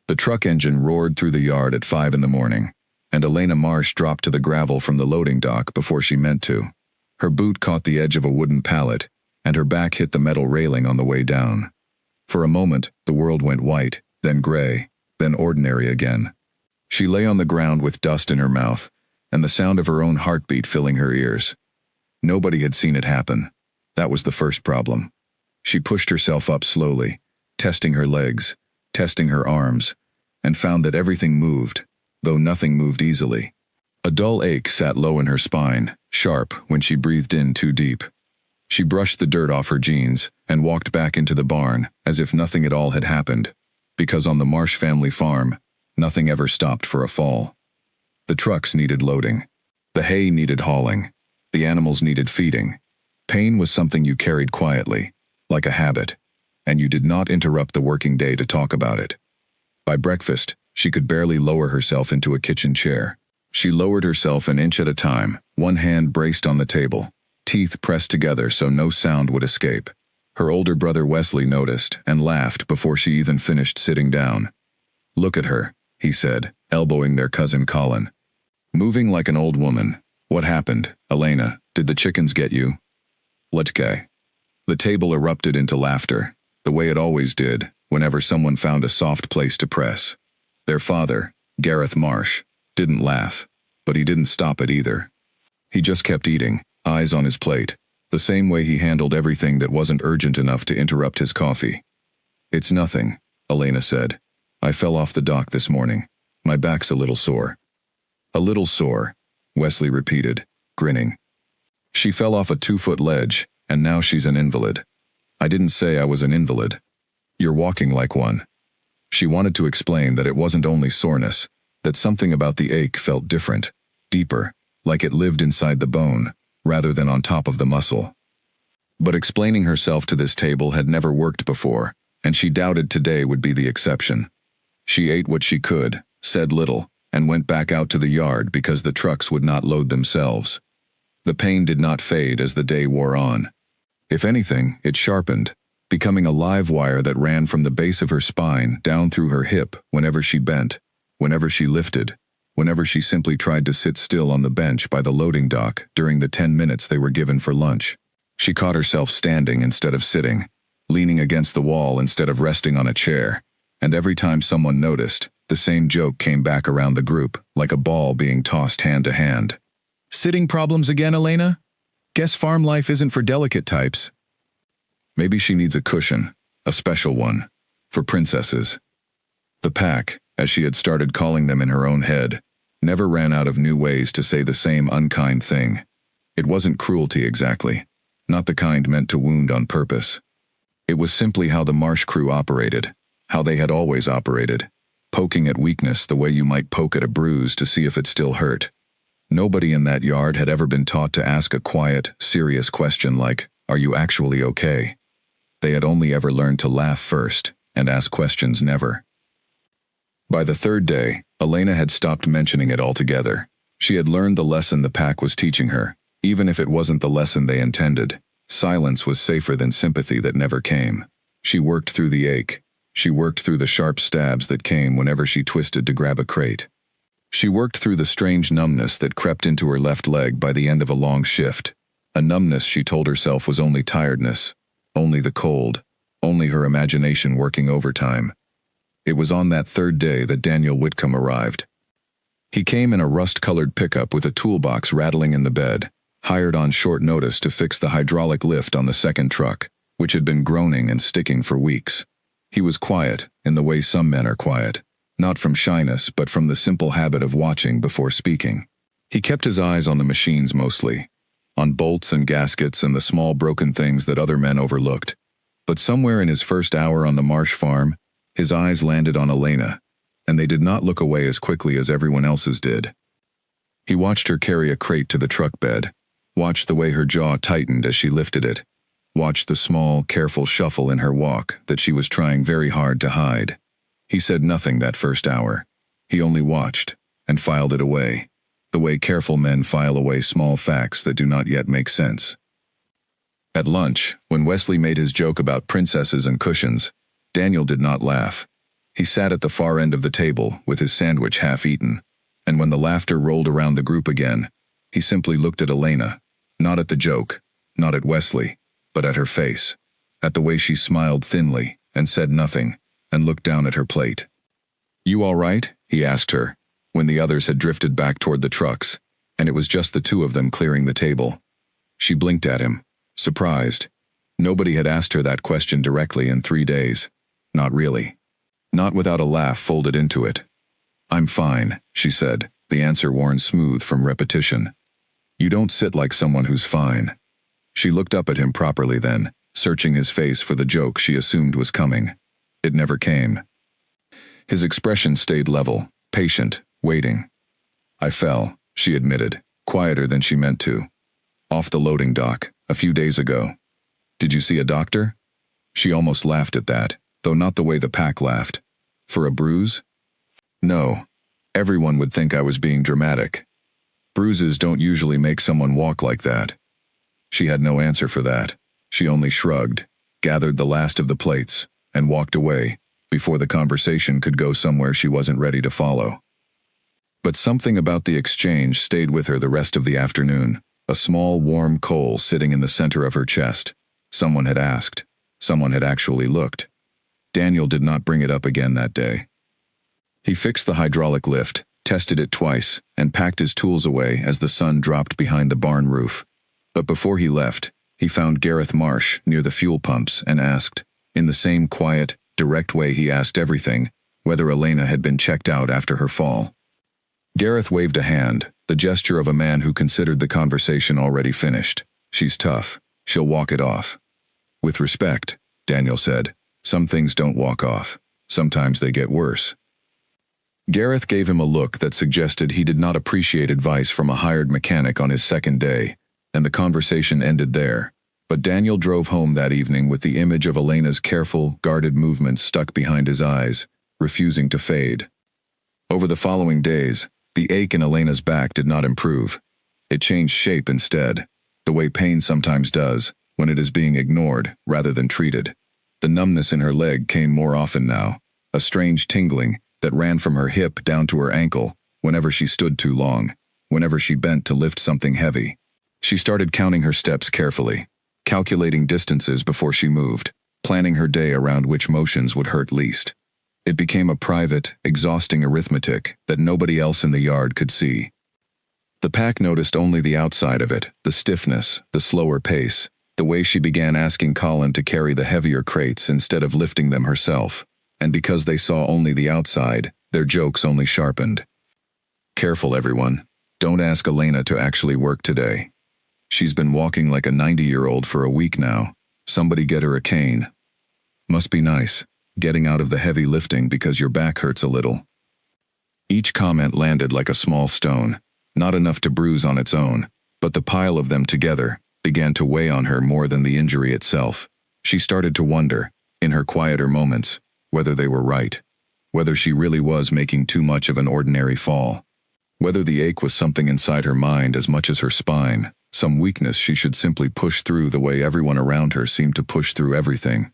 The truck engine roared through the yard at 5 in the morning, and Elena Marsh dropped to the gravel from the loading dock before she meant to. Her boot caught the edge of a wooden pallet, and her back hit the metal railing on the way down. For a moment, the world went white, then gray, then ordinary again. She lay on the ground with dust in her mouth, and the sound of her own heartbeat filling her ears. Nobody had seen it happen. That was the first problem. She pushed herself up slowly, testing her legs, testing her arms, and found that everything moved, though nothing moved easily. A dull ache sat low in her spine, sharp when she breathed in too deep. She brushed the dirt off her jeans and walked back into the barn as if nothing at all had happened, because on the Marsh family farm, nothing ever stopped for a fall. The trucks needed loading. The hay needed hauling. The animals needed feeding. Pain was something you carried quietly, like a habit, and you did not interrupt the working day to talk about it. By breakfast, she could barely lower herself into a kitchen chair. She lowered herself an inch at a time, one hand braced on the table, teeth pressed together so no sound would escape. Her older brother Wesley noticed and laughed before she even finished sitting down. "Look at her," he said, elbowing their cousin Colin. "Moving like an old woman. What happened, Elena? Did the chickens get you?" "Let's." The table erupted into laughter, the way it always did whenever someone found a soft place to press. Their father, Gareth Marsh, didn't laugh, but he didn't stop it either. He just kept eating, eyes on his plate, the same way he handled everything that wasn't urgent enough to interrupt his coffee. "It's nothing," Elena said. "I fell off the dock this morning. My back's a little sore." "A little sore," Wesley repeated, grinning. "She fell off a 2-foot ledge, and now she's an invalid." "I didn't say I was an invalid." "You're walking like one." She wanted to explain that it wasn't only soreness, that something about the ache felt different, deeper, like it lived inside the bone, rather than on top of the muscle. But explaining herself to this table had never worked before, and she doubted today would be the exception. She ate what she could, said little, and went back out to the yard because the trucks would not load themselves. The pain did not fade as the day wore on. If anything, it sharpened, becoming a live wire that ran from the base of her spine down through her hip whenever she bent, whenever she lifted, whenever she simply tried to sit still on the bench by the loading dock during the 10 minutes they were given for lunch. She caught herself standing instead of sitting, leaning against the wall instead of resting on a chair, and every time someone noticed, the same joke came back around the group, like a ball being tossed hand to hand. "Sitting problems again, Elena? Guess farm life isn't for delicate types." Maybe she needs a cushion, a special one, for princesses. The pack, as she had started calling them in her own head, never ran out of new ways to say the same unkind thing. It wasn't cruelty exactly, not the kind meant to wound on purpose. It was simply how the Marsh crew operated, how they had always operated, poking at weakness the way you might poke at a bruise to see if it still hurt. Nobody in that yard had ever been taught to ask a quiet, serious question like, "Are you actually okay?" They had only ever learned to laugh first, and ask questions never. By the third day, Elena had stopped mentioning it altogether. She had learned the lesson the pack was teaching her, even if it wasn't the lesson they intended. Silence was safer than sympathy that never came. She worked through the ache. She worked through the sharp stabs that came whenever she twisted to grab a crate. She worked through the strange numbness that crept into her left leg by the end of a long shift, a numbness she told herself was only tiredness, only the cold, only her imagination working overtime. It was on that third day that Daniel Whitcomb arrived. He came in a rust-colored pickup with a toolbox rattling in the bed, hired on short notice to fix the hydraulic lift on the second truck, which had been groaning and sticking for weeks. He was quiet, in the way some men are quiet, not from shyness but from the simple habit of watching before speaking. He kept his eyes on the machines mostly, on bolts and gaskets and the small broken things that other men overlooked. But somewhere in his first hour on the Marsh farm, his eyes landed on Elena, and they did not look away as quickly as everyone else's did. He watched her carry a crate to the truck bed, watched the way her jaw tightened as she lifted it, watched the small, careful shuffle in her walk that she was trying very hard to hide. He said nothing that first hour. He only watched, and filed it away, the way careful men file away small facts that do not yet make sense. At lunch, when Wesley made his joke about princesses and cushions, Daniel did not laugh. He sat at the far end of the table with his sandwich half eaten, and when the laughter rolled around the group again, he simply looked at Elena, not at the joke, not at Wesley, but at her face, at the way she smiled thinly and said nothing, and looked down at her plate. "You all right?" he asked her, when the others had drifted back toward the trucks, and it was just the two of them clearing the table. She blinked at him, surprised. Nobody had asked her that question directly in 3 days. Not really. Not without a laugh folded into it. "I'm fine," she said, the answer worn smooth from repetition. "You don't sit like someone who's fine." She looked up at him properly then, searching his face for the joke she assumed was coming. It never came. His expression stayed level, patient, waiting. "I fell," she admitted, quieter than she meant to. "Off the loading dock, a few days ago." "Did you see a doctor?" She almost laughed at that, though not the way the pack laughed. "For a bruise?" "No. Everyone would think I was being dramatic. Bruises don't usually make someone walk like that." She had no answer for that. She only shrugged, gathered the last of the plates, and walked away, before the conversation could go somewhere she wasn't ready to follow. But something about the exchange stayed with her the rest of the afternoon, a small warm coal sitting in the center of her chest. Someone had asked. Someone had actually looked. Daniel did not bring it up again that day. He fixed the hydraulic lift, tested it twice, and packed his tools away as the sun dropped behind the barn roof. But before he left, he found Gareth Marsh near the fuel pumps and asked, in the same quiet, direct way he asked everything, whether Elena had been checked out after her fall. Gareth waved a hand, the gesture of a man who considered the conversation already finished. "She's tough. She'll walk it off." "With respect," Daniel said, "some things don't walk off. Sometimes they get worse." Gareth gave him a look that suggested he did not appreciate advice from a hired mechanic on his second day, and the conversation ended there. But Daniel drove home that evening with the image of Elena's careful, guarded movements stuck behind his eyes, refusing to fade. Over the following days, the ache in Elena's back did not improve. It changed shape instead, the way pain sometimes does, when it is being ignored rather than treated. The numbness in her leg came more often now, a strange tingling that ran from her hip down to her ankle whenever she stood too long, whenever she bent to lift something heavy. She started counting her steps carefully, calculating distances before she moved, planning her day around which motions would hurt least. It became a private, exhausting arithmetic that nobody else in the yard could see. The pack noticed only the outside of it, the stiffness, the slower pace, the way she began asking Colin to carry the heavier crates instead of lifting them herself, and because they saw only the outside, their jokes only sharpened. "Careful, everyone. Don't ask Elena to actually work today. She's been walking like a 90-year-old for a week now. Somebody get her a cane. Must be nice, getting out of the heavy lifting because your back hurts a little." Each comment landed like a small stone, not enough to bruise on its own, but the pile of them together began to weigh on her more than the injury itself. She started to wonder, in her quieter moments, whether they were right, whether she really was making too much of an ordinary fall, whether the ache was something inside her mind as much as her spine, some weakness she should simply push through the way everyone around her seemed to push through everything.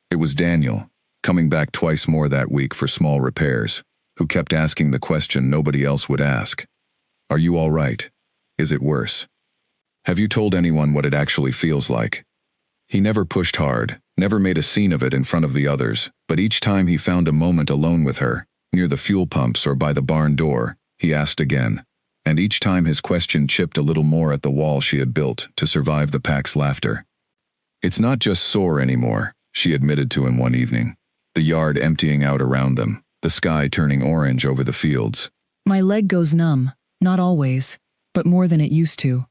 It was Daniel, coming back twice more that week for small repairs, who kept asking the question nobody else would ask. "Are you all right? Is it worse? Have you told anyone what it actually feels like?" He never pushed hard, never made a scene of it in front of the others, but each time he found a moment alone with her, near the fuel pumps or by the barn door, he asked again. And each time his question chipped a little more at the wall she had built to survive the pack's laughter. "It's not just sore anymore," she admitted to him one evening. The yard emptying out around them, the sky turning orange over the fields. "My leg goes numb, not always, but more than it used to."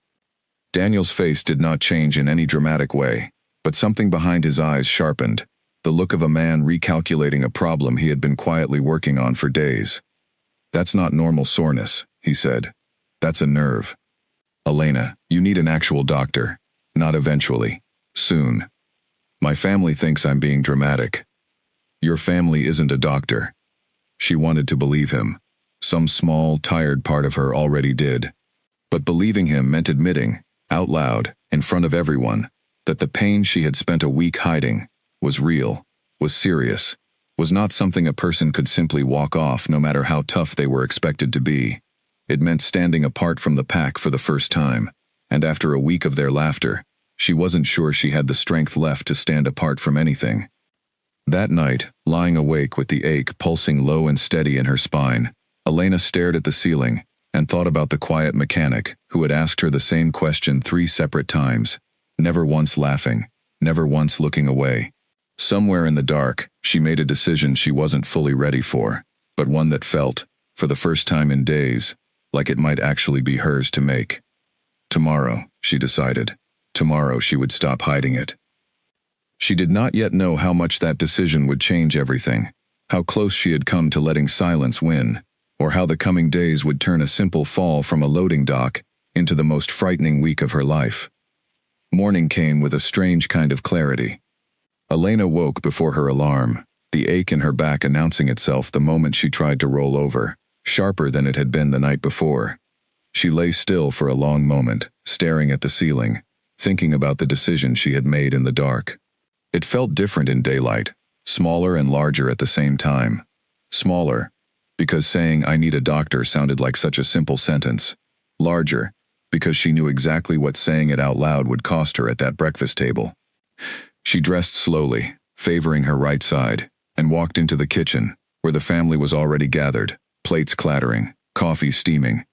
Daniel's face did not change in any dramatic way, but something behind his eyes sharpened, the look of a man recalculating a problem he had been quietly working on for days. "That's not normal soreness," he said. "That's a nerve. Elena, you need an actual doctor. Not eventually. Soon. My family thinks I'm being dramatic." "Your family isn't a doctor." She wanted to believe him. Some small, tired part of her already did. But believing him meant admitting, out loud, in front of everyone, that the pain she had spent a week hiding was real, was serious, was not something a person could simply walk off no matter how tough they were expected to be. It meant standing apart from the pack for the first time, and after a week of their laughter, she wasn't sure she had the strength left to stand apart from anything. That night, lying awake with the ache pulsing low and steady in her spine, Elena stared at the ceiling and thought about the quiet mechanic who had asked her the same question 3 separate times, never once laughing, never once looking away. Somewhere in the dark, she made a decision she wasn't fully ready for, but one that felt, for the first time in days, like it might actually be hers to make. Tomorrow, she decided. Tomorrow she would stop hiding it. She did not yet know how much that decision would change everything, how close she had come to letting silence win, or how the coming days would turn a simple fall from a loading dock into the most frightening week of her life. Morning came with a strange kind of clarity. Elena woke before her alarm, the ache in her back announcing itself the moment she tried to roll over, sharper than it had been the night before. She lay still for a long moment, staring at the ceiling, thinking about the decision she had made in the dark. It felt different in daylight, smaller and larger at the same time. Smaller, because saying "I need a doctor" sounded like such a simple sentence. Larger, because she knew exactly what saying it out loud would cost her at that breakfast table. She dressed slowly, favoring her right side, and walked into the kitchen, where the family was already gathered, plates clattering, coffee steaming,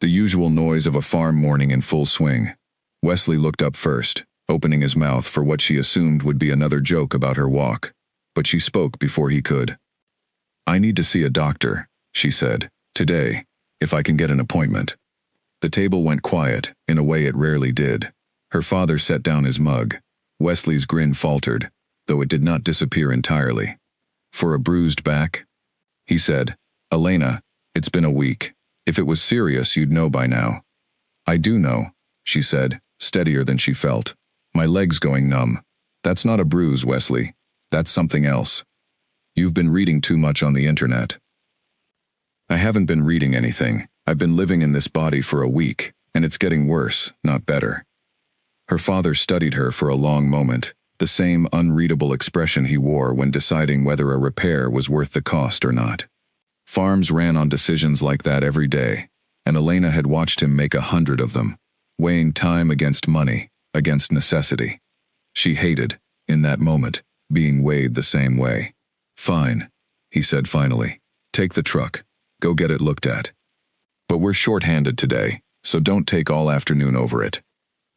the usual noise of a farm morning in full swing. Wesley looked up first, opening his mouth for what she assumed would be another joke about her walk, but she spoke before he could. "I need to see a doctor," she said, "today, if I can get an appointment." The table went quiet, in a way it rarely did. Her father set down his mug. Wesley's grin faltered, though it did not disappear entirely. "For a bruised back?" He said, "Elena, it's been a week. If it was serious, you'd know by now." "I do know," she said, steadier than she felt. "My leg's going numb. That's not a bruise, Wesley. That's something else. You've been reading too much on the internet." "I haven't been reading anything. I've been living in this body for a week, and it's getting worse, not better." Her father studied her for a long moment, the same unreadable expression he wore when deciding whether a repair was worth the cost or not. Farms ran on decisions like that every day, and Elena had watched him make 100 of them, weighing time against money, against necessity. She hated, in that moment, being weighed the same way. "Fine," he said finally. "Take the truck. Go get it looked at. But we're short-handed today, so don't take all afternoon over it."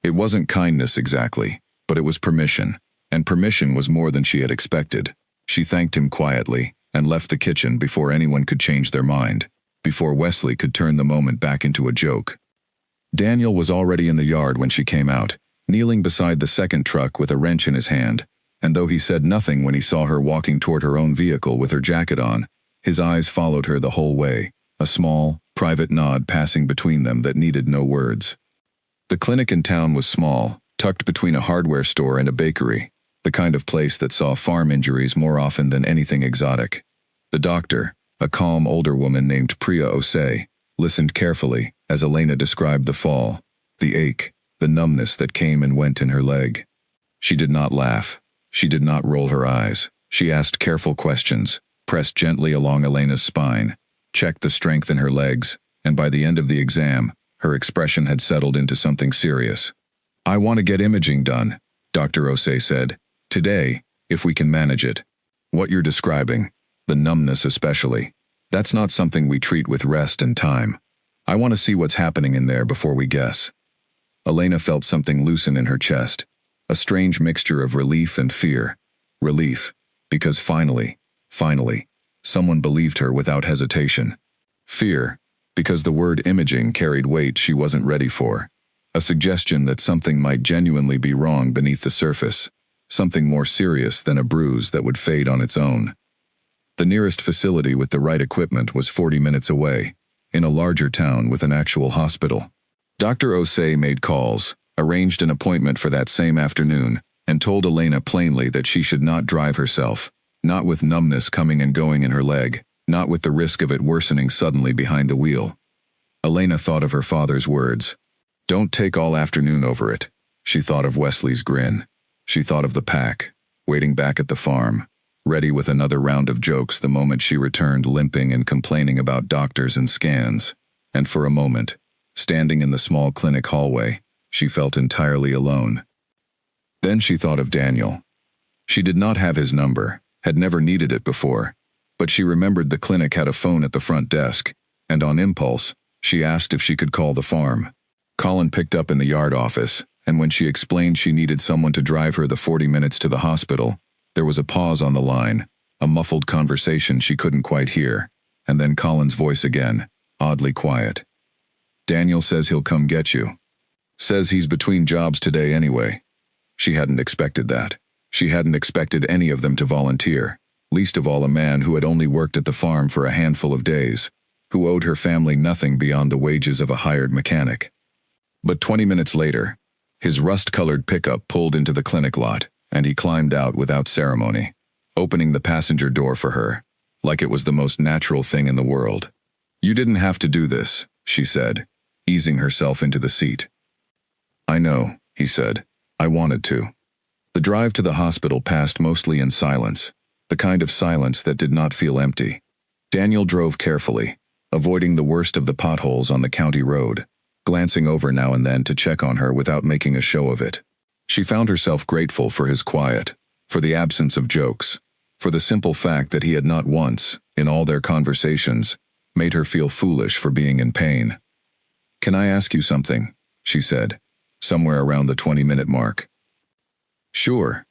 It wasn't kindness exactly, but it was permission, and permission was more than she had expected. She thanked him quietly, and left the kitchen before anyone could change their mind, before Wesley could turn the moment back into a joke. Daniel was already in the yard when she came out, kneeling beside the second truck with a wrench in his hand, and though he said nothing when he saw her walking toward her own vehicle with her jacket on, his eyes followed her the whole way, a small, private nod passing between them that needed no words. The clinic in town was small, tucked between a hardware store and a bakery, the kind of place that saw farm injuries more often than anything exotic. The doctor, a calm older woman named Priya Osei, listened carefully as Elena described the fall, the ache, the numbness that came and went in her leg. She did not laugh. She did not roll her eyes. She asked careful questions, pressed gently along Elena's spine, checked the strength in her legs, and by the end of the exam, her expression had settled into something serious. "I want to get imaging done," Dr. Osei said. "Today, if we can manage it. What you're describing, the numbness especially, that's not something we treat with rest and time. I want to see what's happening in there before we guess." Elena felt something loosen in her chest, a strange mixture of relief and fear. Relief, because finally, someone believed her without hesitation. Fear, because the word imaging carried weight she wasn't ready for, a suggestion that something might genuinely be wrong beneath the surface, something more serious than a bruise that would fade on its own. The nearest facility with the right equipment was 40 minutes away, in a larger town with an actual hospital. Dr. Osei made calls, arranged an appointment for that same afternoon, and told Elena plainly that she should not drive herself, not with numbness coming and going in her leg, not with the risk of it worsening suddenly behind the wheel. Elena thought of her father's words. "Don't take all afternoon over it." She thought of Wesley's grin. She thought of the pack, waiting back at the farm, ready with another round of jokes the moment she returned, limping and complaining about doctors and scans. And for a moment, standing in the small clinic hallway, she felt entirely alone. Then she thought of Daniel. She did not have his number, had never needed it before, but she remembered the clinic had a phone at the front desk, and on impulse, she asked if she could call the farm. Colin picked up in the yard office, and when she explained she needed someone to drive her the 40 minutes to the hospital, there was a pause on the line, a muffled conversation she couldn't quite hear, and then Colin's voice again, oddly quiet. Daniel says he'll come get you. Says he's between jobs today anyway. She hadn't expected that. She hadn't expected any of them to volunteer, least of all a man who had only worked at the farm for a handful of days, who owed her family nothing beyond the wages of a hired mechanic. But 20 minutes later, his rust-colored pickup pulled into the clinic lot, and he climbed out without ceremony, opening the passenger door for her, like it was the most natural thing in the world. "You didn't have to do this," she said, easing herself into the seat. "I know," he said. "I wanted to." The drive to the hospital passed mostly in silence, the kind of silence that did not feel empty. Daniel drove carefully, avoiding the worst of the potholes on the county road, glancing over now and then to check on her without making a show of it. She found herself grateful for his quiet, for the absence of jokes, for the simple fact that he had not once, in all their conversations, made her feel foolish for being in pain. "Can I ask you something?" she said, somewhere around the 20-minute mark. "Sure.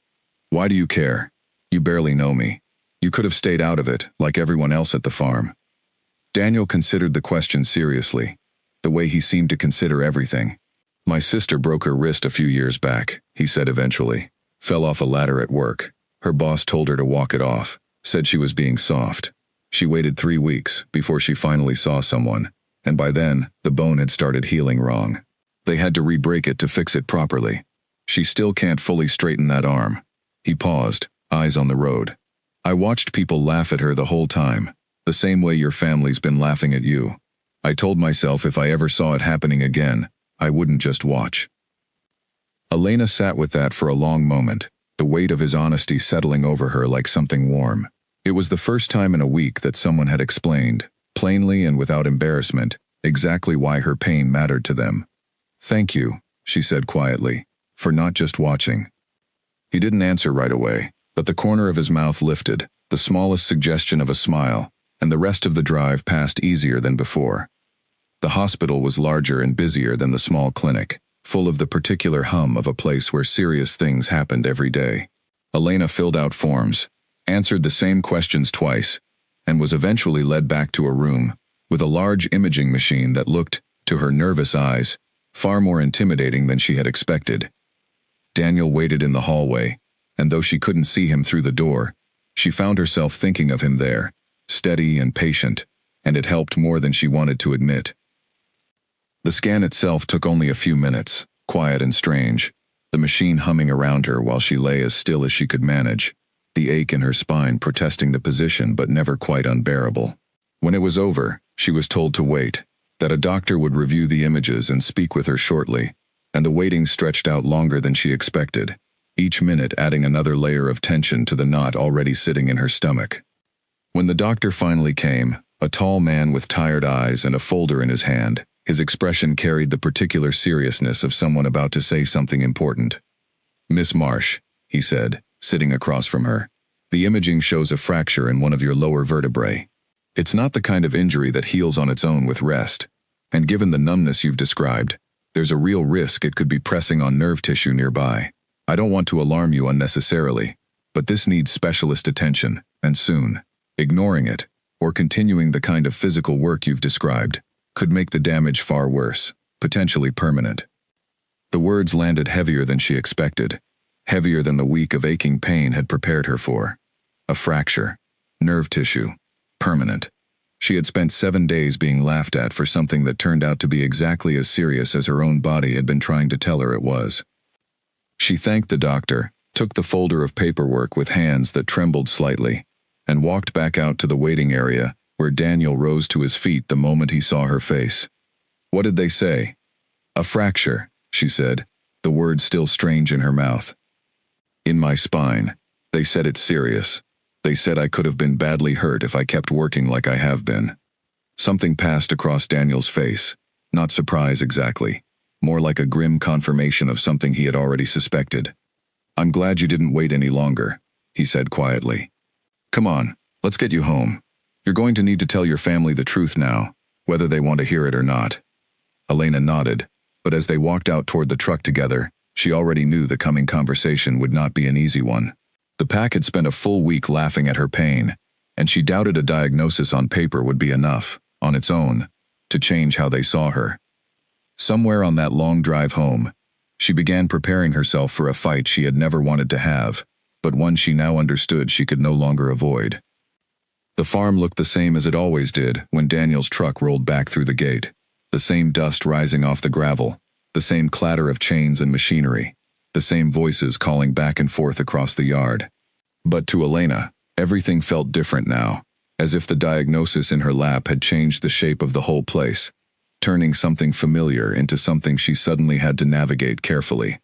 Why do you care? You barely know me. You could have stayed out of it, like everyone else at the farm." Daniel considered the question seriously, the way he seemed to consider everything. "My sister broke her wrist a few years back," he said eventually. "Fell off a ladder at work. Her boss told her to walk it off, said she was being soft. She waited 3 weeks before she finally saw someone, and by then, the bone had started healing wrong. They had to re-break it to fix it properly. She still can't fully straighten that arm." He paused, eyes on the road. "I watched people laugh at her the whole time, the same way your family's been laughing at you. I told myself if I ever saw it happening again, I wouldn't just watch." Elena sat with that for a long moment, the weight of his honesty settling over her like something warm. It was the first time in a week that someone had explained, plainly and without embarrassment, exactly why her pain mattered to them. "Thank you," she said quietly, "for not just watching." He didn't answer right away, but the corner of his mouth lifted, the smallest suggestion of a smile, and the rest of the drive passed easier than before. The hospital was larger and busier than the small clinic, full of the particular hum of a place where serious things happened every day. Elena filled out forms, answered the same questions twice, and was eventually led back to a room with a large imaging machine that looked, to her nervous eyes, far more intimidating than she had expected. Daniel waited in the hallway, and though she couldn't see him through the door, she found herself thinking of him there, steady and patient, and it helped more than she wanted to admit. The scan itself took only a few minutes, quiet and strange, the machine humming around her while she lay as still as she could manage, the ache in her spine protesting the position but never quite unbearable. When it was over, she was told to wait, that a doctor would review the images and speak with her shortly, and the waiting stretched out longer than she expected, each minute adding another layer of tension to the knot already sitting in her stomach. When the doctor finally came, a tall man with tired eyes and a folder in his hand, his expression carried the particular seriousness of someone about to say something important. "Miss Marsh," he said, sitting across from her, "the imaging shows a fracture in one of your lower vertebrae. It's not the kind of injury that heals on its own with rest, and given the numbness you've described, there's a real risk it could be pressing on nerve tissue nearby. I don't want to alarm you unnecessarily, but this needs specialist attention, and soon. Ignoring it, or continuing the kind of physical work you've described, could make the damage far worse, potentially permanent." The words landed heavier than she expected, heavier than the week of aching pain had prepared her for. A fracture, nerve tissue, permanent. She had spent 7 days being laughed at for something that turned out to be exactly as serious as her own body had been trying to tell her it was. She thanked the doctor, took the folder of paperwork with hands that trembled slightly, and walked back out to the waiting area, where Daniel rose to his feet the moment he saw her face. "What did they say?" "A fracture," she said, the words still strange in her mouth. "In my spine. They said it's serious. They said I could have been badly hurt if I kept working like I have been. Something passed across Daniel's face. Not surprise exactly. More like a grim confirmation of something he had already suspected. I'm glad you didn't wait any longer, he said quietly. Come on, let's get you home. You're going to need to tell your family the truth now, whether they want to hear it or not. Elena nodded, but as they walked out toward the truck together, she already knew the coming conversation would not be an easy one. The pack had spent a full week laughing at her pain, and she doubted a diagnosis on paper would be enough, on its own, to change how they saw her. Somewhere on that long drive home, she began preparing herself for a fight she had never wanted to have, but one she now understood she could no longer avoid. The farm looked the same as it always did when Daniel's truck rolled back through the gate. The same dust rising off the gravel, the same clatter of chains and machinery, the same voices calling back and forth across the yard. But to Elena, everything felt different now, as if the diagnosis in her lap had changed the shape of the whole place, turning something familiar into something she suddenly had to navigate carefully.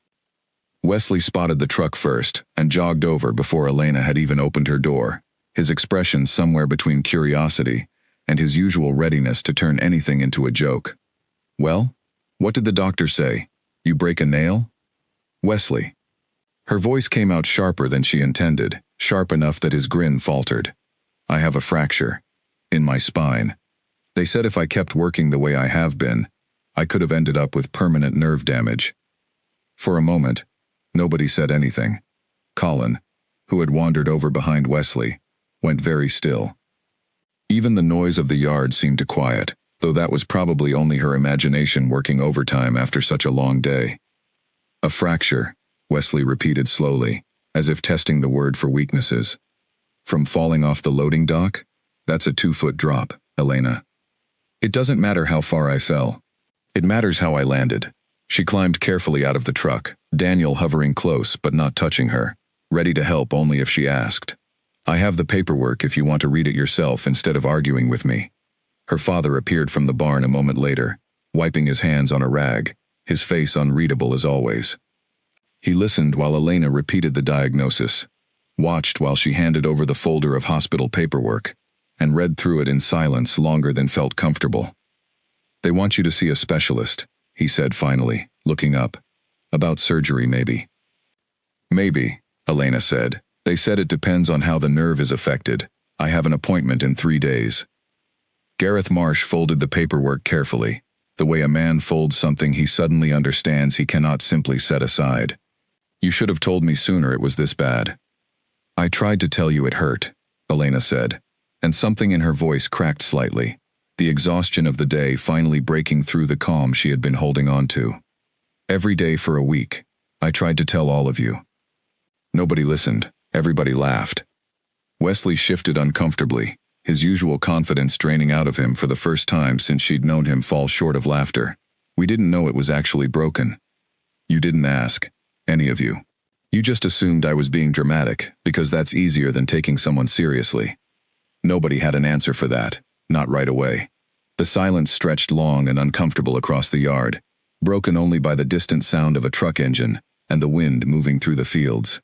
Wesley spotted the truck first and jogged over before Elena had even opened her door, his expression somewhere between curiosity and his usual readiness to turn anything into a joke. Well, what did the doctor say? You break a nail? Wesley. Her voice came out sharper than she intended, sharp enough that his grin faltered. I have a fracture. In my spine. They said if I kept working the way I have been, I could have ended up with permanent nerve damage. For a moment, nobody said anything. Colin, who had wandered over behind Wesley, went very still. Even the noise of the yard seemed to quiet, though that was probably only her imagination working overtime after such a long day. A fracture, Wesley repeated slowly, as if testing the word for weaknesses. From falling off the loading dock? That's a 2-foot drop, Elena. It doesn't matter how far I fell. It matters how I landed. She climbed carefully out of the truck, Daniel hovering close but not touching her, ready to help only if she asked. I have the paperwork if you want to read it yourself instead of arguing with me. Her father appeared from the barn a moment later, wiping his hands on a rag, his face unreadable as always. He listened while Elena repeated the diagnosis, watched while she handed over the folder of hospital paperwork, and read through it in silence longer than felt comfortable. They want you to see a specialist, he said finally, looking up. About surgery, maybe. Maybe, Elena said. They said it depends on how the nerve is affected. I have an appointment in 3 days. Gareth Marsh folded the paperwork carefully, the way a man folds something he suddenly understands he cannot simply set aside. You should have told me sooner it was this bad. I tried to tell you it hurt, Elena said, and something in her voice cracked slightly, the exhaustion of the day finally breaking through the calm she had been holding on to. Every day for a week, I tried to tell all of you. Nobody listened. Everybody laughed. Wesley shifted uncomfortably, his usual confidence draining out of him for the first time since she'd known him fall short of laughter. We didn't know it was actually broken. You didn't ask, any of you. You just assumed I was being dramatic, because that's easier than taking someone seriously. Nobody had an answer for that, not right away. The silence stretched long and uncomfortable across the yard, broken only by the distant sound of a truck engine and the wind moving through the fields.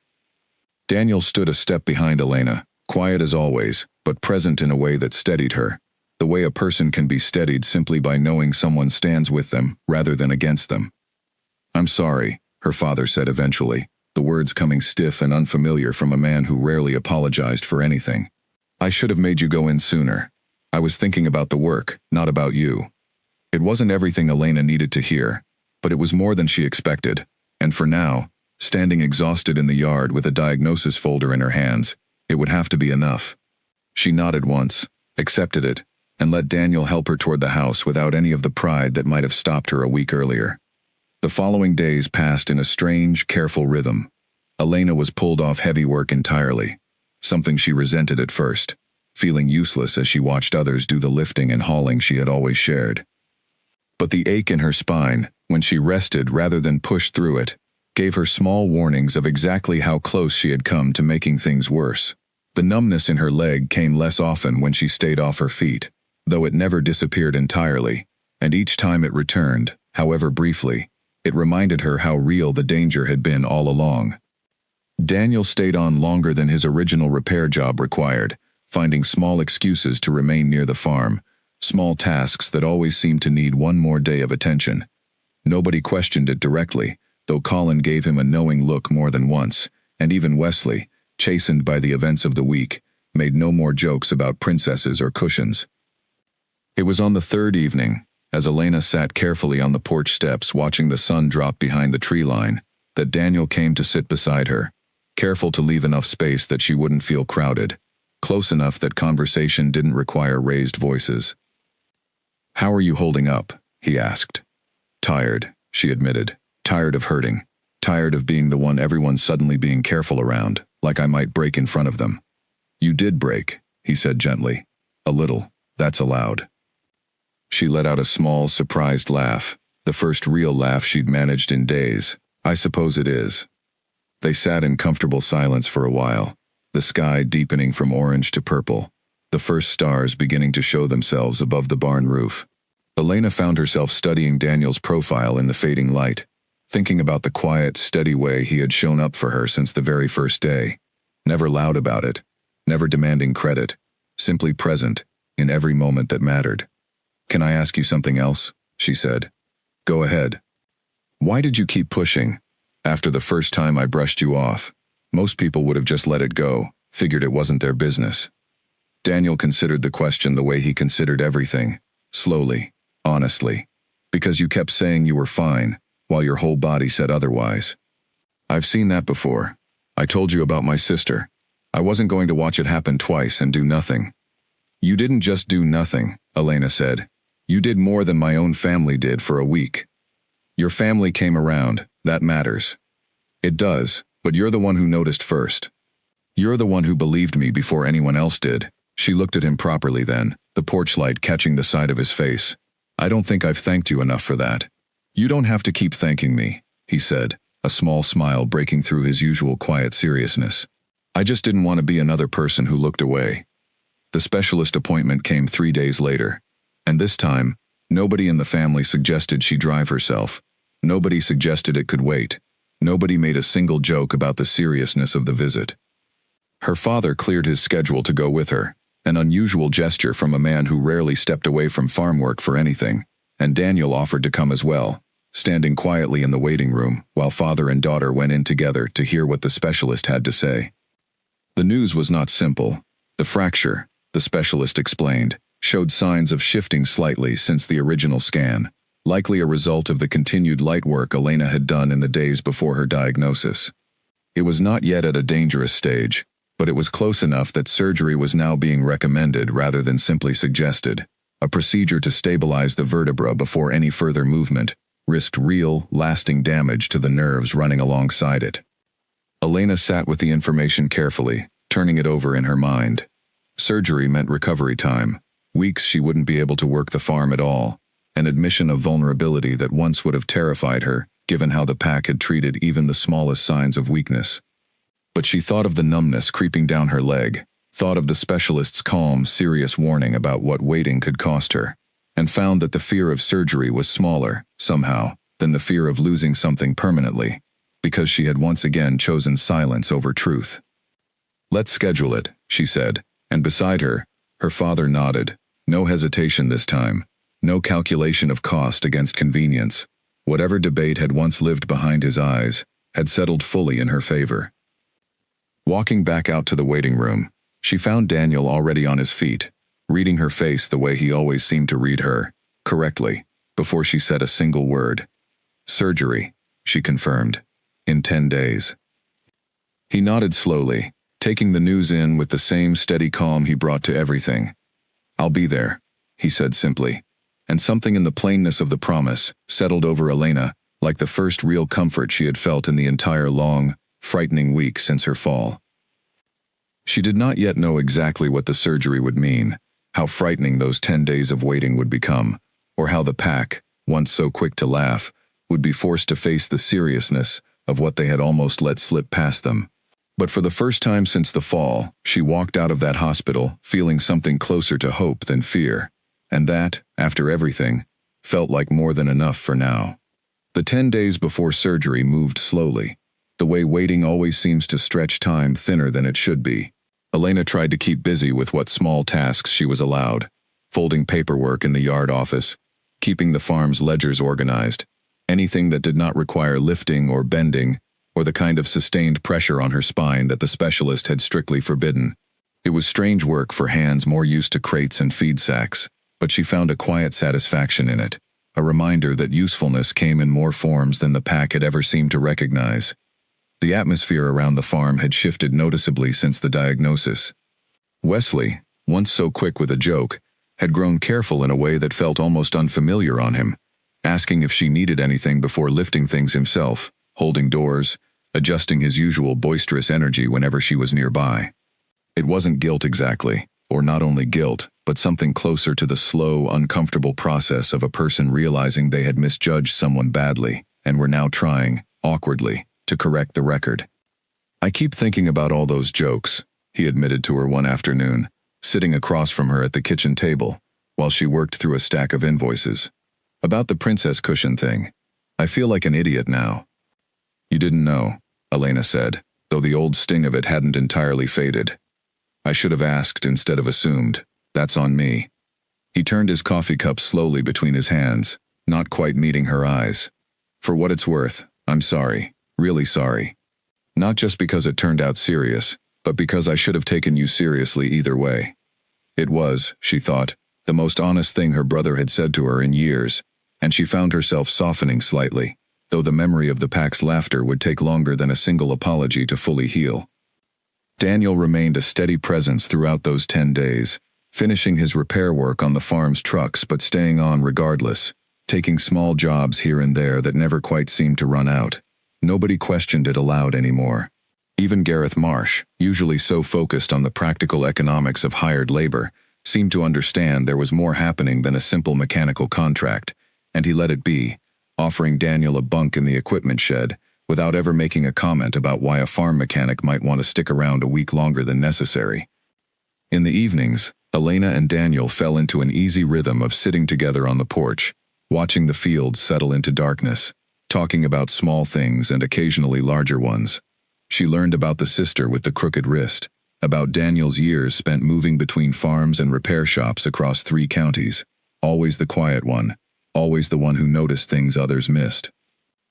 Daniel stood a step behind Elena, quiet as always, but present in a way that steadied her, the way a person can be steadied simply by knowing someone stands with them rather than against them. I'm sorry, her father said eventually, the words coming stiff and unfamiliar from a man who rarely apologized for anything. I should have made you go in sooner. I was thinking about the work, not about you. It wasn't everything Elena needed to hear, but it was more than she expected, and for now, standing exhausted in the yard with a diagnosis folder in her hands, it would have to be enough. She nodded once, accepted it, and let Daniel help her toward the house without any of the pride that might have stopped her a week earlier. The following days passed in a strange, careful rhythm. Elena was pulled off heavy work entirely, something she resented at first, feeling useless as she watched others do the lifting and hauling she had always shared. But the ache in her spine, when she rested rather than pushed through it, gave her small warnings of exactly how close she had come to making things worse. The numbness in her leg came less often when she stayed off her feet, though it never disappeared entirely, and each time it returned, however briefly, it reminded her how real the danger had been all along. Daniel stayed on longer than his original repair job required, finding small excuses to remain near the farm, small tasks that always seemed to need one more day of attention. Nobody questioned it directly, though Colin gave him a knowing look more than once, and even Wesley, chastened by the events of the week, made no more jokes about princesses or cushions. It was on the third evening, as Elena sat carefully on the porch steps watching the sun drop behind the tree line, that Daniel came to sit beside her, careful to leave enough space that she wouldn't feel crowded, close enough that conversation didn't require raised voices. "How are you holding up?" he asked. "Tired," she admitted. "Tired of hurting. Tired of being the one everyone's suddenly being careful around, like I might break in front of them." "You did break," he said gently. "A little. That's allowed." She let out a small, surprised laugh, the first real laugh she'd managed in days. "I suppose it is." They sat in comfortable silence for a while, the sky deepening from orange to purple, the first stars beginning to show themselves above the barn roof. Elena found herself studying Daniel's profile in the fading light, thinking about the quiet, steady way he had shown up for her since the very first day. Never loud about it, never demanding credit, simply present in every moment that mattered. "Can I ask you something else?" she said. "Go ahead." "Why did you keep pushing? After the first time I brushed you off, most people would have just let it go, figured it wasn't their business." Daniel considered the question the way he considered everything, slowly, honestly. "Because you kept saying you were fine, while your whole body said otherwise." "I've seen that before. I told you about my sister. I wasn't going to watch it happen twice and do nothing." "You didn't just do nothing," Elena said. "You did more than my own family did for a week. Your family came around, that matters." "It does, but you're the one who noticed first. You're the one who believed me before anyone else did." She looked at him properly then, the porch light catching the side of his face. "I don't think I've thanked you enough for that." "You don't have to keep thanking me," he said, a small smile breaking through his usual quiet seriousness. "I just didn't want to be another person who looked away." The specialist appointment came 3 days later, and this time, nobody in the family suggested she drive herself. Nobody suggested it could wait. Nobody made a single joke about the seriousness of the visit. Her father cleared his schedule to go with her, an unusual gesture from a man who rarely stepped away from farm work for anything, and Daniel offered to come as well, standing quietly in the waiting room while father and daughter went in together to hear what the specialist had to say. The news was not simple. The fracture, the specialist explained, showed signs of shifting slightly since the original scan, likely a result of the continued light work Elena had done in the days before her diagnosis. It was not yet at a dangerous stage, but it was close enough that surgery was now being recommended rather than simply suggested. A procedure to stabilize the vertebra before any further movement risked real, lasting damage to the nerves running alongside it. Elena sat with the information carefully, turning it over in her mind. Surgery meant recovery time, weeks she wouldn't be able to work the farm at all, an admission of vulnerability that once would have terrified her, given how the pack had treated even the smallest signs of weakness. But she thought of the numbness creeping down her leg, thought of the specialist's calm, serious warning about what waiting could cost her, and found that the fear of surgery was smaller, somehow, than the fear of losing something permanently, because she had once again chosen silence over truth. "Let's schedule it," she said, and beside her, her father nodded. No hesitation this time, no calculation of cost against convenience. Whatever debate had once lived behind his eyes had settled fully in her favor. Walking back out to the waiting room, she found Daniel already on his feet, reading her face the way he always seemed to read her, correctly, before she said a single word. "Surgery," she confirmed, "in 10 days. He nodded slowly, taking the news in with the same steady calm he brought to everything. "I'll be there," he said simply, and something in the plainness of the promise settled over Elena like the first real comfort she had felt in the entire long, frightening week since her fall. She did not yet know exactly what the surgery would mean, how frightening those 10 days of waiting would become, or how the pack, once so quick to laugh, would be forced to face the seriousness of what they had almost let slip past them. But for the first time since the fall, she walked out of that hospital feeling something closer to hope than fear, and that, after everything, felt like more than enough for now. The 10 days before surgery moved slowly. The way waiting always seems to stretch time thinner than it should be. Elena tried to keep busy with what small tasks she was allowed, folding paperwork in the yard office, keeping the farm's ledgers organized, anything that did not require lifting or bending, or the kind of sustained pressure on her spine that the specialist had strictly forbidden. It was strange work for hands more used to crates and feed sacks, but she found a quiet satisfaction in it, a reminder that usefulness came in more forms than the pack had ever seemed to recognize. The atmosphere around the farm had shifted noticeably since the diagnosis. Wesley, once so quick with a joke, had grown careful in a way that felt almost unfamiliar on him, asking if she needed anything before lifting things himself, holding doors, adjusting his usual boisterous energy whenever she was nearby. It wasn't guilt exactly, or not only guilt, but something closer to the slow, uncomfortable process of a person realizing they had misjudged someone badly and were now trying, awkwardly, to correct the record. "I keep thinking about all those jokes," he admitted to her one afternoon, sitting across from her at the kitchen table, while she worked through a stack of invoices. "About the princess cushion thing. I feel like an idiot now." "You didn't know," Elena said, though the old sting of it hadn't entirely faded. "I should have asked instead of assumed. That's on me." He turned his coffee cup slowly between his hands, not quite meeting her eyes. "For what it's worth, I'm sorry. Really sorry. Not just because it turned out serious, but because I should have taken you seriously either way." It was, she thought, the most honest thing her brother had said to her in years, and she found herself softening slightly, though the memory of the pack's laughter would take longer than a single apology to fully heal. Daniel remained a steady presence throughout those 10 days, finishing his repair work on the farm's trucks but staying on regardless, taking small jobs here and there that never quite seemed to run out. Nobody questioned it aloud anymore. Even Gareth Marsh, usually so focused on the practical economics of hired labor, seemed to understand there was more happening than a simple mechanical contract, and he let it be, offering Daniel a bunk in the equipment shed, without ever making a comment about why a farm mechanic might want to stick around a week longer than necessary. In the evenings, Elena and Daniel fell into an easy rhythm of sitting together on the porch, watching the fields settle into darkness, talking about small things and occasionally larger ones. She learned about the sister with the crooked wrist, about Daniel's years spent moving between farms and repair shops across 3 counties, always the quiet one, always the one who noticed things others missed.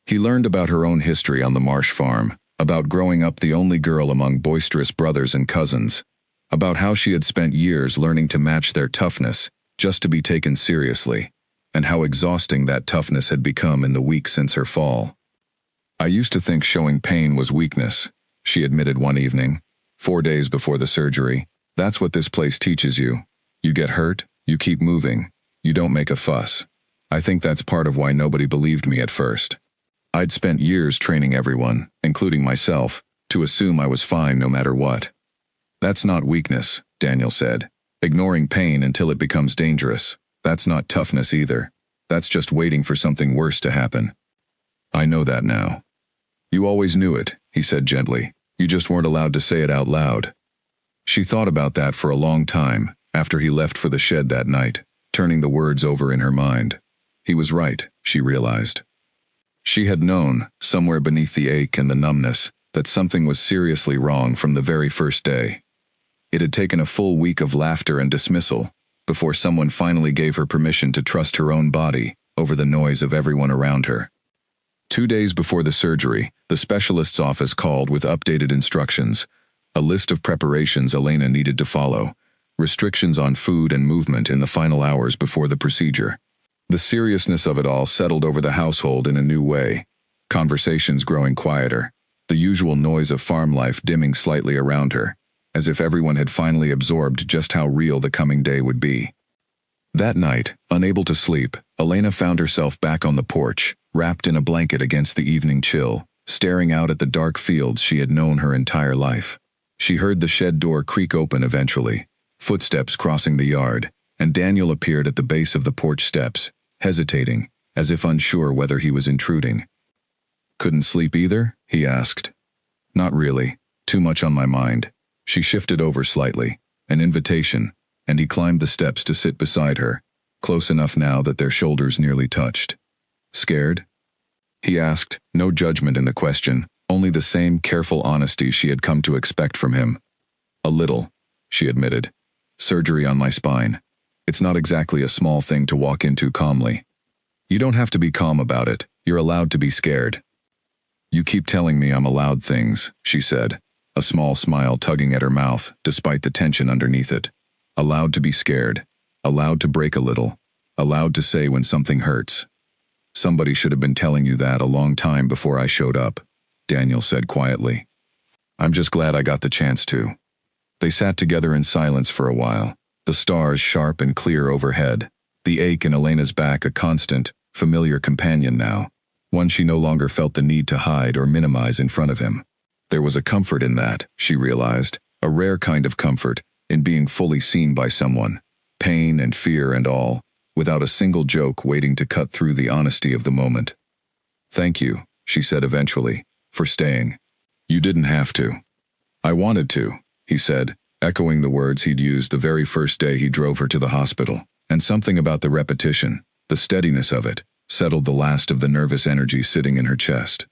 He learned about her own history on the Marsh farm, about growing up the only girl among boisterous brothers and cousins, about how she had spent years learning to match their toughness just to be taken seriously, and how exhausting that toughness had become in the week since her fall. "I used to think showing pain was weakness," she admitted one evening, 4 days before the surgery. "That's what this place teaches you. You get hurt, you keep moving, you don't make a fuss. I think that's part of why nobody believed me at first. I'd spent years training everyone, including myself, to assume I was fine no matter what." "That's not weakness," Daniel said. "Ignoring pain until it becomes dangerous. That's not toughness either. That's just waiting for something worse to happen." "I know that now." "You always knew it," he said gently. "You just weren't allowed to say it out loud." She thought about that for a long time, after he left for the shed that night, turning the words over in her mind. He was right, she realized. She had known, somewhere beneath the ache and the numbness, that something was seriously wrong from the very first day. It had taken a full week of laughter and dismissal before someone finally gave her permission to trust her own body over the noise of everyone around her. 2 days before the surgery, the specialist's office called with updated instructions, a list of preparations Elena needed to follow, restrictions on food and movement in the final hours before the procedure. The seriousness of it all settled over the household in a new way, conversations growing quieter, the usual noise of farm life dimming slightly around her, as if everyone had finally absorbed just how real the coming day would be. That night, unable to sleep, Elena found herself back on the porch, wrapped in a blanket against the evening chill, staring out at the dark fields she had known her entire life. She heard the shed door creak open eventually, footsteps crossing the yard, and Daniel appeared at the base of the porch steps, hesitating, as if unsure whether he was intruding. "Couldn't sleep either?" he asked. "Not really. Too much on my mind." She shifted over slightly, an invitation, and he climbed the steps to sit beside her, close enough now that their shoulders nearly touched. "Scared?" he asked, no judgment in the question, Only the same careful honesty she had come to expect from him. A little, she admitted. Surgery on my spine. It's not exactly a small thing to walk into calmly. You don't have to be calm about it. You're allowed to be scared. You keep telling me I'm allowed things, she said, a small smile tugging at her mouth despite the tension underneath it. Allowed to be scared. Allowed to break a little. Allowed to say when something hurts. Somebody should have been telling you that a long time before I showed up, Daniel said quietly. I'm just glad I got the chance to. They sat together in silence for a while, the stars sharp and clear overhead, the ache in Elena's back a constant, familiar companion now, one she no longer felt the need to hide or minimize in front of him. There was a comfort in that, she realized, a rare kind of comfort, in being fully seen by someone, pain and fear and all, without a single joke waiting to cut through the honesty of the moment. Thank you, she said eventually, for staying. You didn't have to. I wanted to, he said, echoing the words he'd used the very first day he drove her to the hospital, and something about the repetition, the steadiness of it, settled the last of the nervous energy sitting in her chest.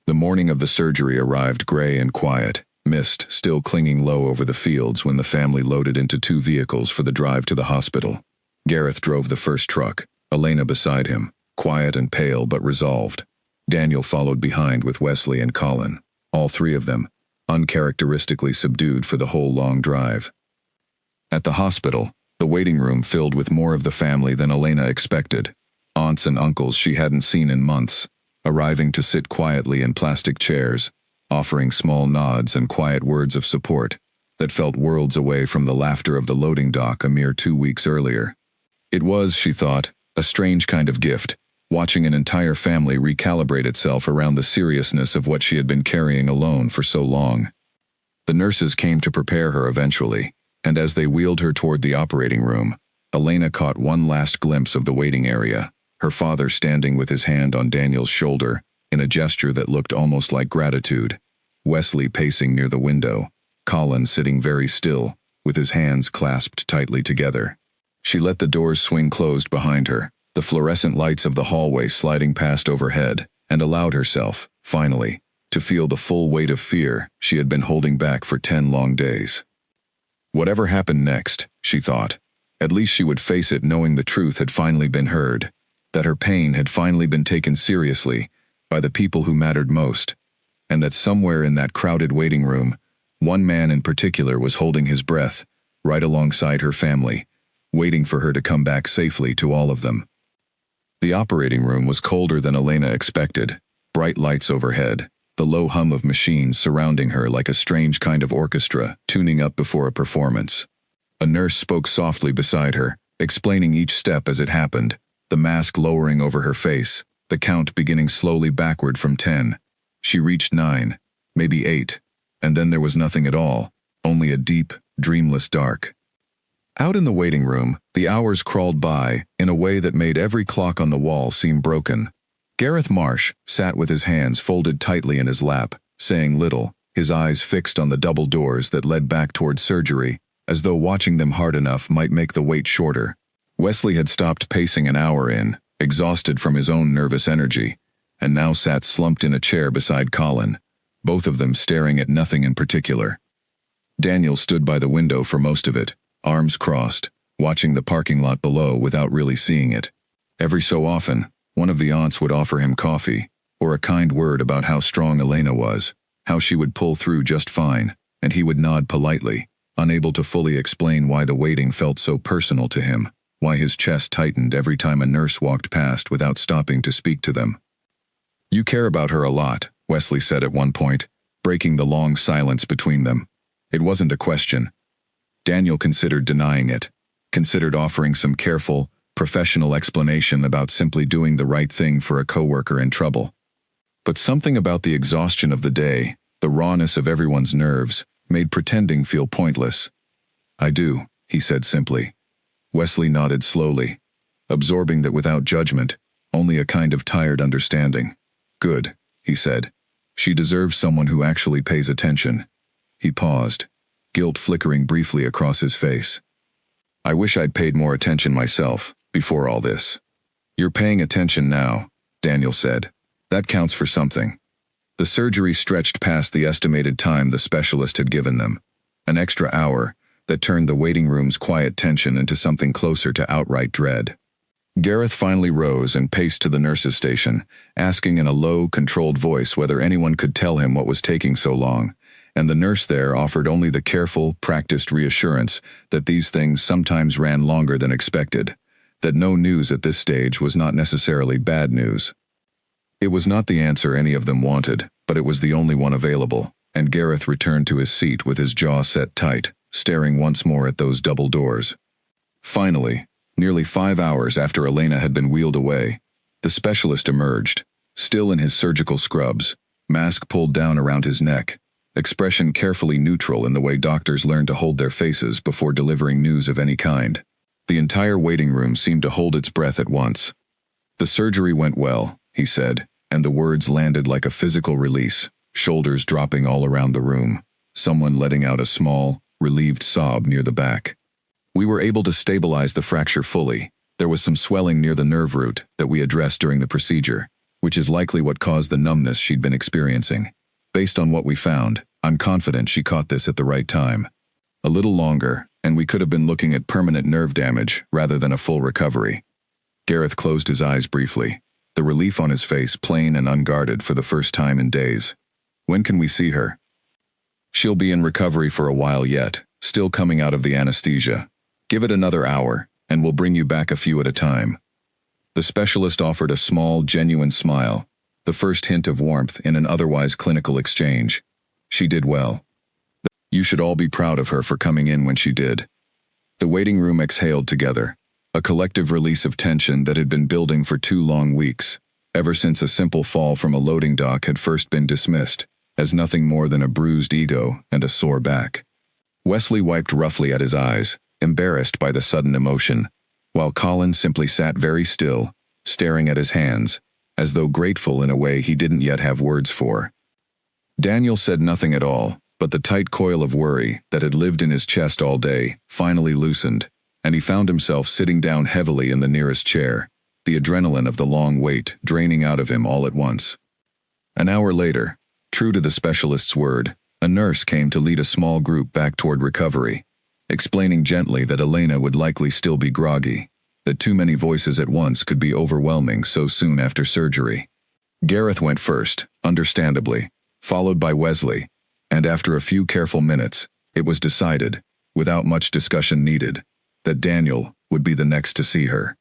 The morning of the surgery arrived gray and quiet, mist still clinging low over the fields when the family loaded into 2 vehicles for the drive to the hospital. Gareth drove the first truck, Elena beside him, quiet and pale but resolved. Daniel followed behind with Wesley and Colin, all 3 of them, uncharacteristically subdued for the whole long drive. At the hospital, the waiting room filled with more of the family than Elena expected. Aunts and uncles she hadn't seen in months, arriving to sit quietly in plastic chairs, offering small nods and quiet words of support that felt worlds away from the laughter of the loading dock a mere 2 weeks earlier. It was, she thought, a strange kind of gift, watching an entire family recalibrate itself around the seriousness of what she had been carrying alone for so long. The nurses came to prepare her eventually, and as they wheeled her toward the operating room, Elena caught one last glimpse of the waiting area, her father standing with his hand on Daniel's shoulder, in a gesture that looked almost like gratitude, Wesley pacing near the window, Colin sitting very still, with his hands clasped tightly together. She let the doors swing closed behind her, the fluorescent lights of the hallway sliding past overhead, and allowed herself, finally, to feel the full weight of fear she had been holding back for 10 long days. Whatever happened next, she thought, at least she would face it knowing the truth had finally been heard, that her pain had finally been taken seriously by the people who mattered most, and that somewhere in that crowded waiting room, one man in particular was holding his breath, right alongside her family, waiting for her to come back safely to all of them. The operating room was colder than Elena expected, bright lights overhead, the low hum of machines surrounding her like a strange kind of orchestra tuning up before a performance. A nurse spoke softly beside her, explaining each step as it happened, the mask lowering over her face, the count beginning slowly backward from 10. She reached 9, maybe 8, and then there was nothing at all, only a deep, dreamless dark. Out in the waiting room, the hours crawled by in a way that made every clock on the wall seem broken. Gareth Marsh sat with his hands folded tightly in his lap, saying little, his eyes fixed on the double doors that led back toward surgery, as though watching them hard enough might make the wait shorter. Wesley had stopped pacing an hour in, exhausted from his own nervous energy, and now sat slumped in a chair beside Colin, both of them staring at nothing in particular. Daniel stood by the window for most of it, arms crossed, watching the parking lot below without really seeing it. Every so often, one of the aunts would offer him coffee, or a kind word about how strong Elena was, how she would pull through just fine, and he would nod politely, unable to fully explain why the waiting felt so personal to him, why his chest tightened every time a nurse walked past without stopping to speak to them. You care about her a lot, Wesley said at one point, breaking the long silence between them. It wasn't a question. Daniel considered denying it, considered offering some careful, professional explanation about simply doing the right thing for a coworker in trouble. But something about the exhaustion of the day, the rawness of everyone's nerves, made pretending feel pointless. I do, he said simply. Wesley nodded slowly, absorbing that without judgment, only a kind of tired understanding. Good, he said. She deserves someone who actually pays attention. He paused, guilt flickering briefly across his face. I wish I'd paid more attention myself, before all this. You're paying attention now, Daniel said. That counts for something. The surgery stretched past the estimated time the specialist had given them, an extra hour that turned the waiting room's quiet tension into something closer to outright dread. Gareth finally rose and paced to the nurse's station, asking in a low, controlled voice whether anyone could tell him what was taking so long, and the nurse there offered only the careful, practiced reassurance that these things sometimes ran longer than expected, that no news at this stage was not necessarily bad news. It was not the answer any of them wanted, but it was the only one available, and Gareth returned to his seat with his jaw set tight, staring once more at those double doors. Finally, nearly 5 hours after Elena had been wheeled away, the specialist emerged, still in his surgical scrubs, mask pulled down around his neck, expression carefully neutral in the way doctors learn to hold their faces before delivering news of any kind. The entire waiting room seemed to hold its breath at once. "The surgery went well," he said, and the words landed like a physical release, shoulders dropping all around the room, someone letting out a small, relieved sob near the back. "We were able to stabilize the fracture fully. There was some swelling near the nerve root that we addressed during the procedure, which is likely what caused the numbness she'd been experiencing. Based on what we found, I'm confident she caught this at the right time. A little longer, and we could have been looking at permanent nerve damage rather than a full recovery." Gareth closed his eyes briefly, the relief on his face plain and unguarded for the first time in days. "When can we see her?" "She'll be in recovery for a while yet, still coming out of the anesthesia. Give it another hour, and we'll bring you back a few at a time." The specialist offered a small, genuine smile, the first hint of warmth in an otherwise clinical exchange. "She did well. You should all be proud of her for coming in when she did." The waiting room exhaled together, a collective release of tension that had been building for 2 long weeks, ever since a simple fall from a loading dock had first been dismissed as nothing more than a bruised ego and a sore back. Wesley wiped roughly at his eyes, embarrassed by the sudden emotion, while Colin simply sat very still, staring at his hands, as though grateful in a way he didn't yet have words for. Daniel said nothing at all, but the tight coil of worry that had lived in his chest all day finally loosened, and he found himself sitting down heavily in the nearest chair, the adrenaline of the long wait draining out of him all at once. An hour later, true to the specialist's word, a nurse came to lead a small group back toward recovery, explaining gently that Elena would likely still be groggy, that too many voices at once could be overwhelming so soon after surgery. Gareth went first, understandably, followed by Wesley, and after a few careful minutes, it was decided, without much discussion needed, that Daniel would be the next to see her.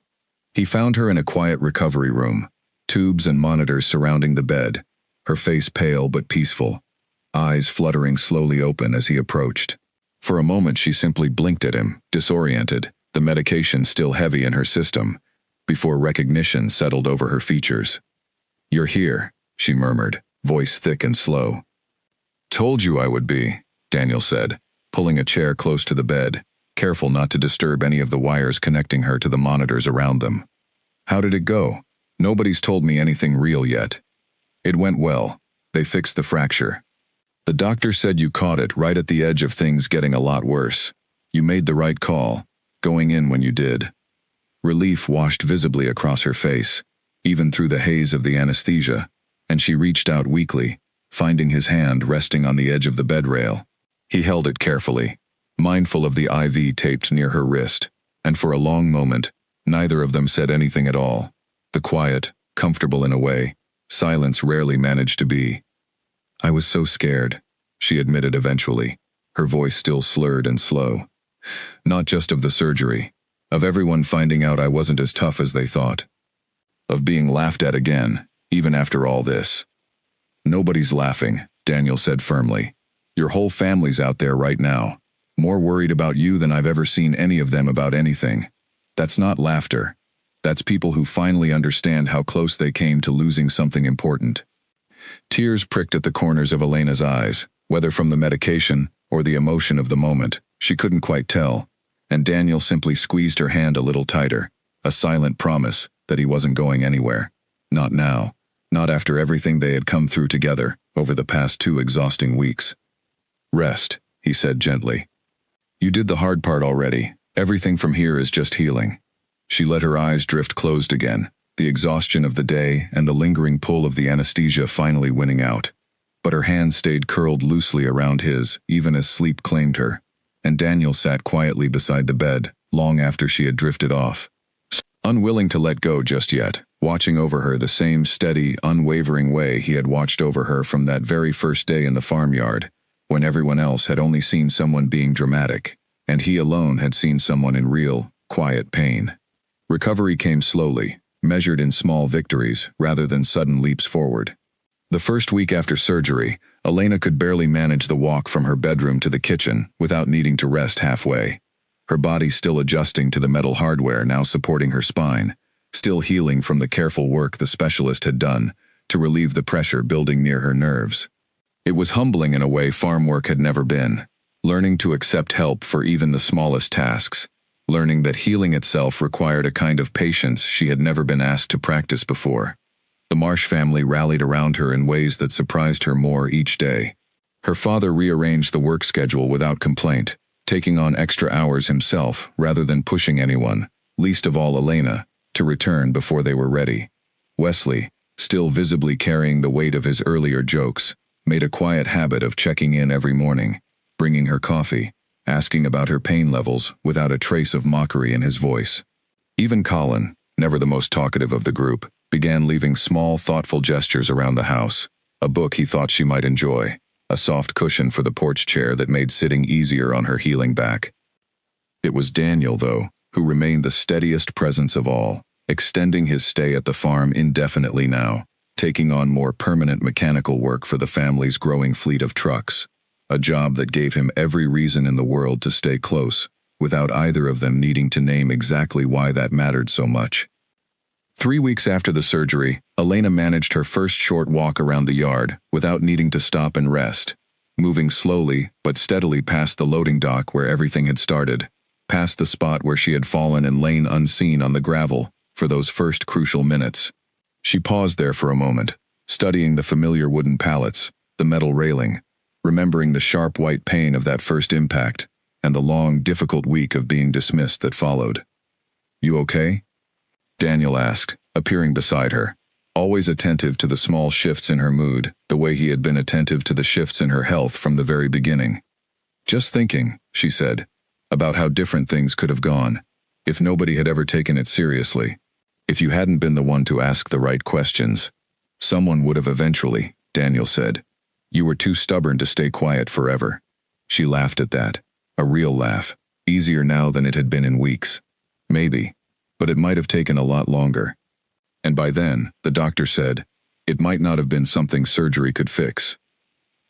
He found her in a quiet recovery room, tubes and monitors surrounding the bed, her face pale but peaceful, eyes fluttering slowly open as he approached. For a moment she simply blinked at him, disoriented, the medication still heavy in her system, before recognition settled over her features. "You're here," she murmured, voice thick and slow. "Told you I would be," Daniel said, pulling a chair close to the bed, careful not to disturb any of the wires connecting her to the monitors around them. "How did it go? Nobody's told me anything real yet." "It went well. They fixed the fracture. The doctor said you caught it right at the edge of things getting a lot worse. You made the right call, going in when you did." Relief washed visibly across her face, even through the haze of the anesthesia, and she reached out weakly, finding his hand resting on the edge of the bed rail. He held it carefully, mindful of the IV taped near her wrist, and for a long moment, neither of them said anything at all. The quiet, comfortable in a way, silence rarely managed to be. "I was so scared," she admitted eventually, her voice still slurred and slow. "Not just of the surgery, of everyone finding out I wasn't as tough as they thought. Of being laughed at again, even after all this." "Nobody's laughing," Daniel said firmly. "Your whole family's out there right now, more worried about you than I've ever seen any of them about anything. That's not laughter. That's people who finally understand how close they came to losing something important." Tears pricked at the corners of Elena's eyes, whether from the medication or the emotion of the moment, she couldn't quite tell, and Daniel simply squeezed her hand a little tighter, a silent promise that he wasn't going anywhere. Not now, not after everything they had come through together over the past 2 exhausting weeks. "Rest," he said gently. "You did the hard part already. Everything from here is just healing." She let her eyes drift closed again, the exhaustion of the day and the lingering pull of the anesthesia finally winning out, but her hand stayed curled loosely around his, even as sleep claimed her. And Daniel sat quietly beside the bed, long after she had drifted off. Unwilling to let go just yet, watching over her the same steady, unwavering way he had watched over her from that very first day in the farmyard, when everyone else had only seen someone being dramatic, and he alone had seen someone in real, quiet pain. Recovery came slowly, measured in small victories rather than sudden leaps forward. The first week after surgery, Elena could barely manage the walk from her bedroom to the kitchen without needing to rest halfway. Her body still adjusting to the metal hardware now supporting her spine, still healing from the careful work the specialist had done to relieve the pressure building near her nerves. It was humbling in a way farm work had never been, learning to accept help for even the smallest tasks, learning that healing itself required a kind of patience she had never been asked to practice before. The Marsh family rallied around her in ways that surprised her more each day. Her father rearranged the work schedule without complaint, taking on extra hours himself rather than pushing anyone, least of all Elena, to return before they were ready. Wesley, still visibly carrying the weight of his earlier jokes, made a quiet habit of checking in every morning, bringing her coffee, asking about her pain levels without a trace of mockery in his voice. Even Colin, never the most talkative of the group, began leaving small, thoughtful gestures around the house, a book he thought she might enjoy, a soft cushion for the porch chair that made sitting easier on her healing back. It was Daniel, though, who remained the steadiest presence of all, extending his stay at the farm indefinitely now, taking on more permanent mechanical work for the family's growing fleet of trucks, a job that gave him every reason in the world to stay close, without either of them needing to name exactly why that mattered so much. 3 weeks after the surgery, Elena managed her first short walk around the yard without needing to stop and rest, moving slowly but steadily past the loading dock where everything had started, past the spot where she had fallen and lain unseen on the gravel for those first crucial minutes. She paused there for a moment, studying the familiar wooden pallets, the metal railing, remembering the sharp white pain of that first impact and the long, difficult week of being dismissed that followed. "You okay?" Daniel asked, appearing beside her, always attentive to the small shifts in her mood, the way he had been attentive to the shifts in her health from the very beginning. "Just thinking," she said, "about how different things could have gone, if nobody had ever taken it seriously. If you hadn't been the one to ask the right questions. Someone would have eventually," Daniel said. "You were too stubborn to stay quiet forever." She laughed at that, a real laugh, easier now than it had been in weeks. Maybe. But it might have taken a lot longer. And by then, the doctor said, it might not have been something surgery could fix.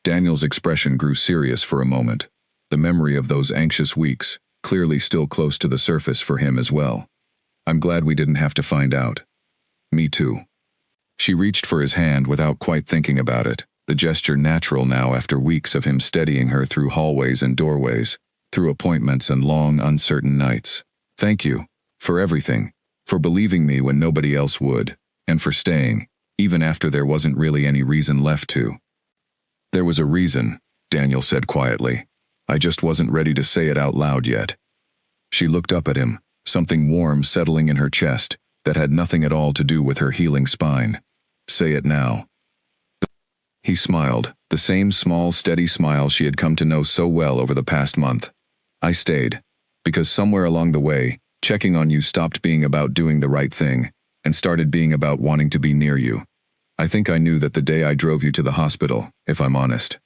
Daniel's expression grew serious for a moment, the memory of those anxious weeks, clearly still close to the surface for him as well. "I'm glad we didn't have to find out." "Me too." She reached for his hand without quite thinking about it, the gesture natural now after weeks of him steadying her through hallways and doorways, through appointments and long, uncertain nights. "Thank you. For everything, for believing me when nobody else would, and for staying, even after there wasn't really any reason left to." "There was a reason," Daniel said quietly. "I just wasn't ready to say it out loud yet." She looked up at him, something warm settling in her chest that had nothing at all to do with her healing spine. "Say it now." He smiled, the same small, steady smile she had come to know so well over the past month. "I stayed, because somewhere along the way, checking on you stopped being about doing the right thing, and started being about wanting to be near you. I think I knew that the day I drove you to the hospital, if I'm honest."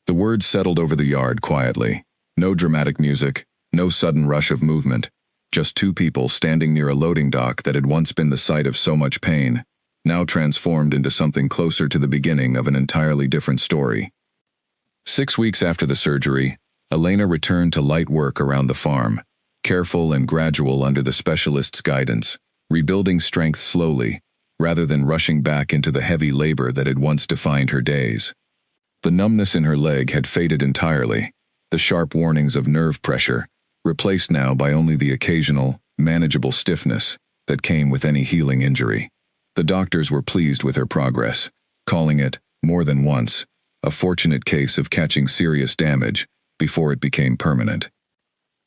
The words settled over the yard quietly. No dramatic music, no sudden rush of movement, just two people standing near a loading dock that had once been the site of so much pain, now transformed into something closer to the beginning of an entirely different story. 6 weeks after the surgery, Elena returned to light work around the farm, careful and gradual under the specialist's guidance, rebuilding strength slowly, rather than rushing back into the heavy labor that had once defined her days. The numbness in her leg had faded entirely, the sharp warnings of nerve pressure, replaced now by only the occasional, manageable stiffness that came with any healing injury. The doctors were pleased with her progress, calling it, more than once, a fortunate case of catching serious damage before it became permanent.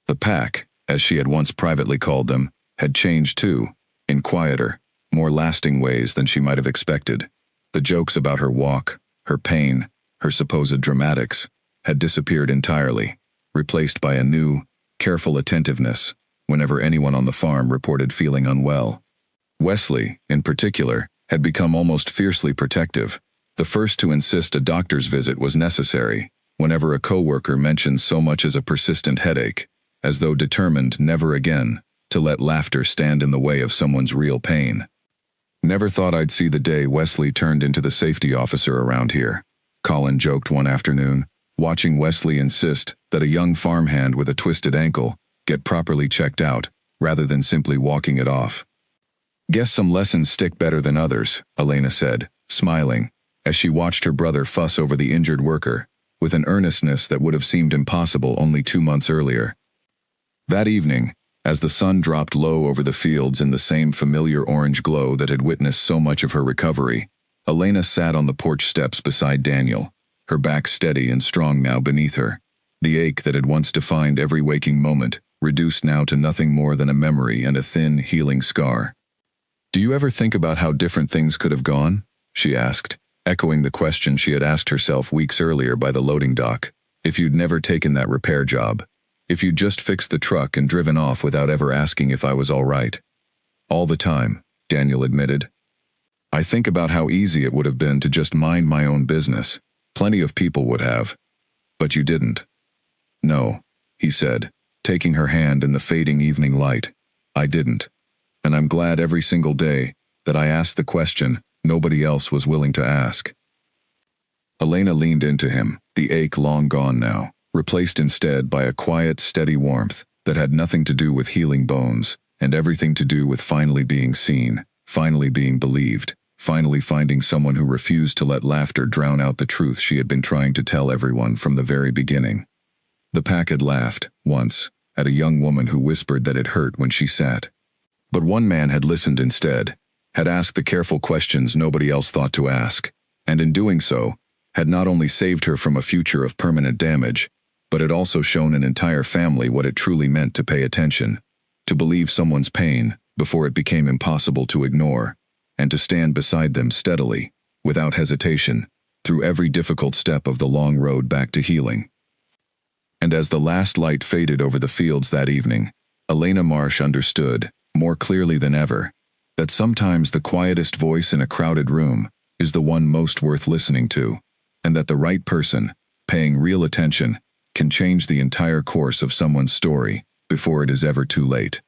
The pack, as she had once privately called them, had changed too, in quieter, more lasting ways than she might have expected. The jokes about her walk, Her pain, her supposed dramatics, had disappeared entirely, replaced by a new, careful attentiveness whenever anyone on the farm reported feeling unwell. Wesley, in particular, had become almost fiercely protective, the first to insist a doctor's visit was necessary whenever a coworker mentioned so much as a persistent headache, as though determined never again to let laughter stand in the way of someone's real pain. "Never thought I'd see the day Wesley turned into the safety officer around here," Colin joked one afternoon, watching Wesley insist that a young farmhand with a twisted ankle get properly checked out, rather than simply walking it off. "Guess some lessons stick better than others," Elena said, smiling, as she watched her brother fuss over the injured worker, with an earnestness that would have seemed impossible only 2 months earlier. That evening, as the sun dropped low over the fields in the same familiar orange glow that had witnessed so much of her recovery, Elena sat on the porch steps beside Daniel, her back steady and strong now beneath her, the ache that had once defined every waking moment reduced now to nothing more than a memory and a thin, healing scar. "Do you ever think about how different things could have gone?" she asked, echoing the question she had asked herself weeks earlier by the loading dock. "If you'd never taken that repair job, if you'd just fixed the truck and driven off without ever asking if I was all right." "All the time," Daniel admitted. "I think about how easy it would have been to just mind my own business. Plenty of people would have. But you didn't." "No," he said, taking her hand in the fading evening light. "I didn't. And I'm glad every single day that I asked the question nobody else was willing to ask." Elena leaned into him, the ache long gone now, replaced instead by a quiet, steady warmth that had nothing to do with healing bones, and everything to do with finally being seen, finally being believed, finally finding someone who refused to let laughter drown out the truth she had been trying to tell everyone from the very beginning. The pack had laughed, once, at a young woman who whispered that it hurt when she sat. But one man had listened instead, had asked the careful questions nobody else thought to ask, and in doing so, had not only saved her from a future of permanent damage, but had also shown an entire family what it truly meant to pay attention, to believe someone's pain before it became impossible to ignore, and to stand beside them steadily, without hesitation, through every difficult step of the long road back to healing. And as the last light faded over the fields that evening, Elena Marsh understood, more clearly than ever, that sometimes the quietest voice in a crowded room is the one most worth listening to, and that the right person, paying real attention, can change the entire course of someone's story before it is ever too late.